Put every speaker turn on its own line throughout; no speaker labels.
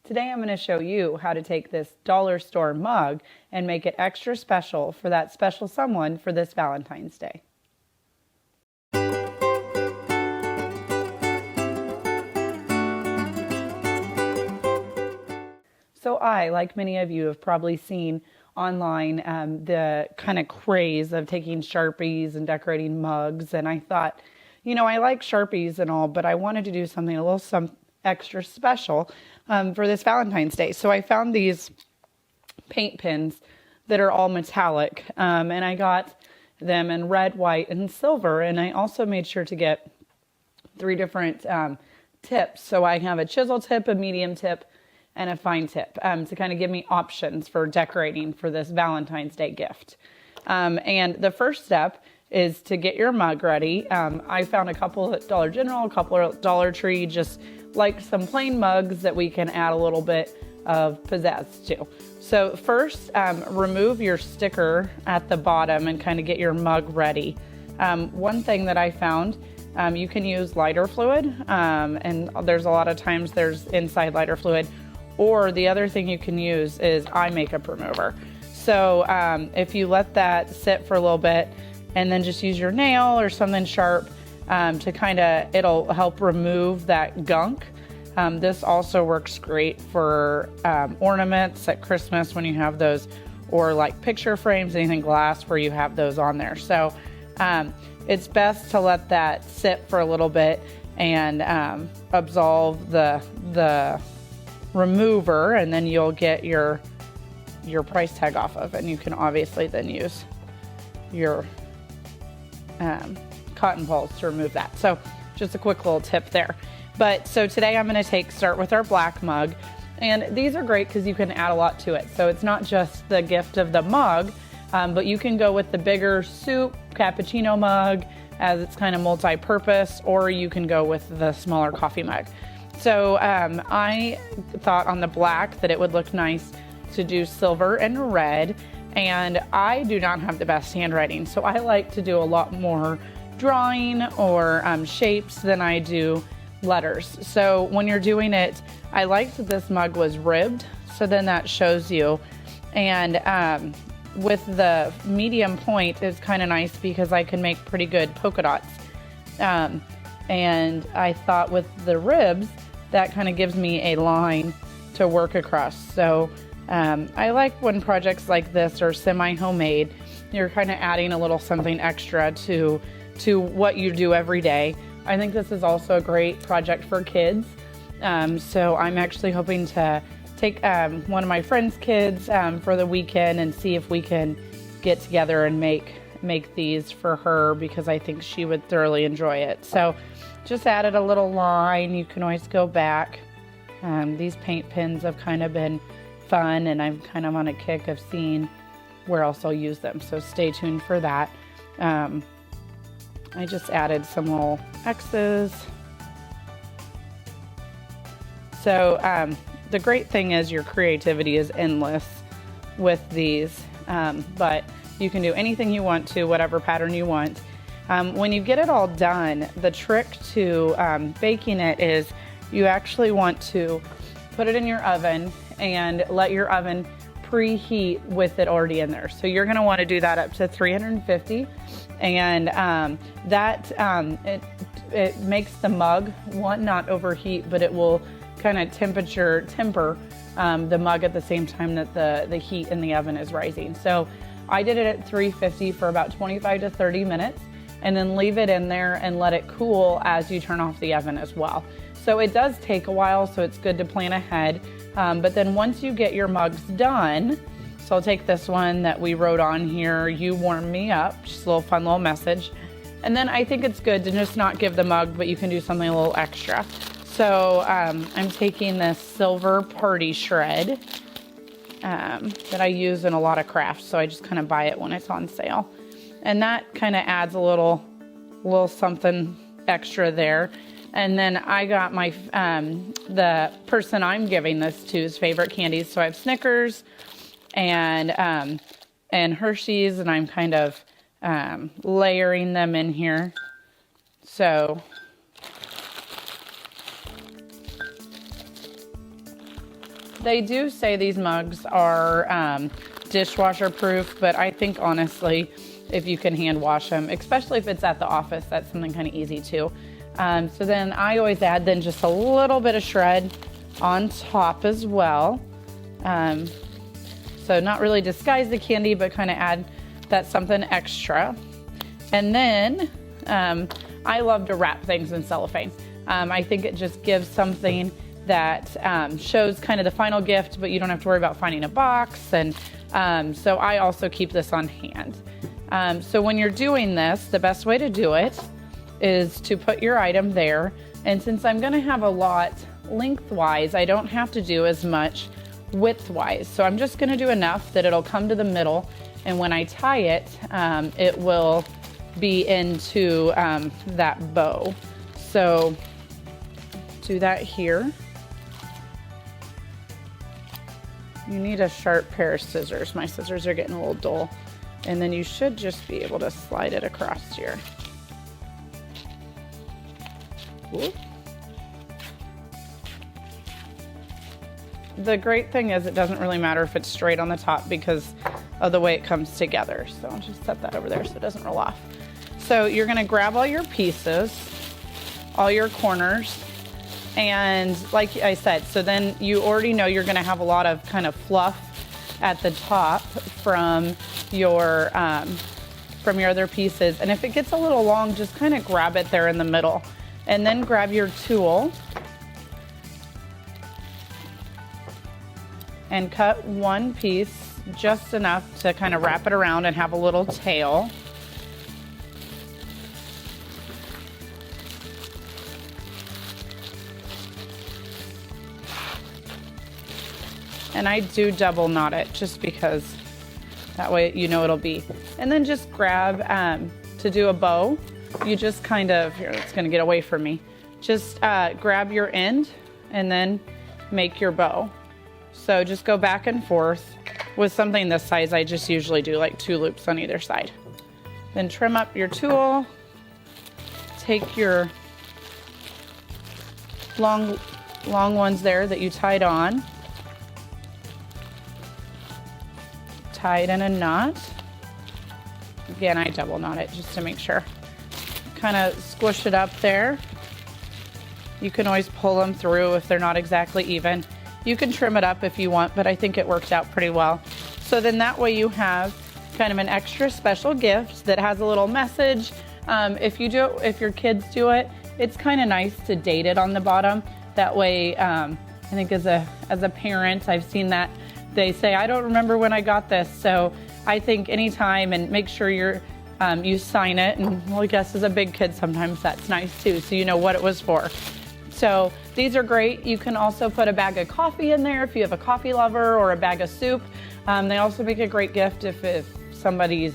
Today I'm going to show you how to take this dollar store mug and make it extra special for that special someone for this Valentine's Day. So I, like many of you, have probably seen online the kind of craze of taking Sharpies and decorating mugs. And I thought, you know, I like Sharpies and all, but I wanted to do something a little extra special for this Valentine's Day. So I found these paint pens that are all metallic, and I got them in red, white, and silver. And I also made sure to get 3 different tips. So I have a chisel tip, a medium tip, and a fine tip to kind of give me options for decorating for this Valentine's Day gift. And the first step is to get your mug ready. I found a couple at Dollar General, a couple at Dollar Tree, just like some plain mugs that we can add a little bit of pizzazz to. So first, remove your sticker at the bottom and kind of get your mug ready. One thing that I found, you can use lighter fluid, and there's a lot of times there's inside lighter fluid, or the other thing you can use is eye makeup remover. So if you let that sit for a little bit and then just use your nail or something sharp to kind of, it'll help remove that gunk. This also works great for ornaments at Christmas when you have those, or like picture frames, anything glass where you have those on there. So it's best to let that sit for a little bit and absolve the remover, and then you'll get your price tag off of, and you can obviously then use your cotton balls to remove that. So just a quick little tip there. But so today I'm going to start with our black mug, and these are great because you can add a lot to it. So it's not just the gift of the mug, but you can go with the bigger soup cappuccino mug as it's kind of multi-purpose, or you can go with the smaller coffee mug. So I thought on the black that it would look nice to do silver and red, and I do not have the best handwriting, so I like to do a lot more drawing or shapes than I do letters. So when you're doing it, I liked that this mug was ribbed, so then that shows you. And with the medium point, it's kind of nice because I can make pretty good polka dots. And I thought with the ribs, that kind of gives me a line to work across. So I like when projects like this are semi-homemade, you're kind of adding a little something extra to what you do every day. I think this is also a great project for kids. So I'm actually hoping to take one of my friend's kids for the weekend and see if we can get together and make these for her, because I think she would thoroughly enjoy it. So just added a little line. You can always go back. These paint pens have kind of been fun, and I'm kind of on a kick of seeing where else I'll use them. So stay tuned for that. I just added some little X's. So the great thing is your creativity is endless with these, but you can do anything you want to, whatever pattern you want. When you get it all done, the trick to baking it is you actually want to put it in your oven and let your oven preheat with it already in there. So you're going to want to do that up to 350, and it makes the mug not overheat, but it will kind of temper the mug at the same time that the heat in the oven is rising. So I did it at 350 for about 25 to 30 minutes, and then leave it in there and let it cool as you turn off the oven as well. So it does take a while, so it's good to plan ahead. But then once you get your mugs done, so I'll take this one that we wrote on here, "You warm me up," just a little fun little message. And then I think it's good to just not give the mug, but you can do something a little extra. So I'm taking this silver party shred that I use in a lot of crafts, so I just kind of buy it when it's on sale. And that kind of adds a little something extra there. And then I got my the person I'm giving this to's favorite candies. So I have Snickers and Hershey's, and I'm kind of layering them in here. So They do say these mugs are dishwasher proof, but I think honestly, if you can hand wash them, especially if it's at the office, that's something kind of easy too. So then I always add then just a little bit of shred on top as well. So not really disguise the candy, but kind of add that something extra. And then I love to wrap things in cellophane. I think it just gives something that shows kind of the final gift, but you don't have to worry about finding a box. And so I also keep this on hand. So when you're doing this, the best way to do it is to put your item there. And since I'm going to have a lot lengthwise, I don't have to do as much widthwise. So I'm just going to do enough that it'll come to the middle. And when I tie it, it will be into that bow. So do that here. You need a sharp pair of scissors. My scissors are getting a little dull. And then you should just be able to slide it across here. Whoop. The great thing is it doesn't really matter if it's straight on the top because of the way it comes together. So I'll just set that over there so it doesn't roll off. So you're gonna grab all your pieces, all your corners, and like I said, so then you already know you're gonna have a lot of kind of fluff at the top from your other pieces. And if it gets a little long, just kind of grab it there in the middle. And then grab your tool and cut one piece just enough to kind of wrap it around and have a little tail. And I do double knot it just because that way you know it'll be. And then just grab, to do a bow, you just kind of, here, it's gonna get away from me. Just grab your end and then make your bow. So just go back and forth. With something this size, I just usually do like 2 loops on either side. Then trim up your tool, take your long ones there that you tied on, tie it in a knot. Again, I double knot it just to make sure. Kind of squish it up there. You can always pull them through if they're not exactly even. You can trim it up if you want, but I think it worked out pretty well. So then that way you have kind of an extra special gift that has a little message. If your kids do it, it's kind of nice to date it on the bottom. That way, I think as a parent, I've seen that they say, I don't remember when I got this. So I think anytime, and make sure you sign it. And well, I guess as a big kid, sometimes that's nice too. So you know what it was for. So these are great. You can also put a bag of coffee in there if you have a coffee lover, or a bag of soup. They also make a great gift if somebody's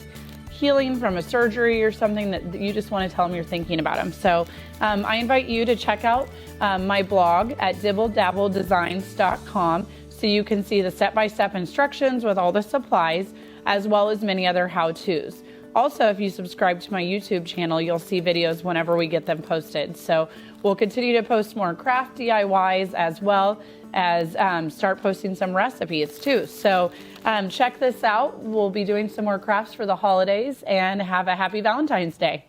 healing from a surgery or something that you just want to tell them you're thinking about them. So I invite you to check out my blog at dibbledabbledesigns.com so you can see the step-by-step instructions with all the supplies, as well as many other how-tos. Also, if you subscribe to my YouTube channel, you'll see videos whenever we get them posted. So we'll continue to post more craft DIYs, as well as start posting some recipes too. So check this out. We'll be doing some more crafts for the holidays, and have a happy Valentine's Day.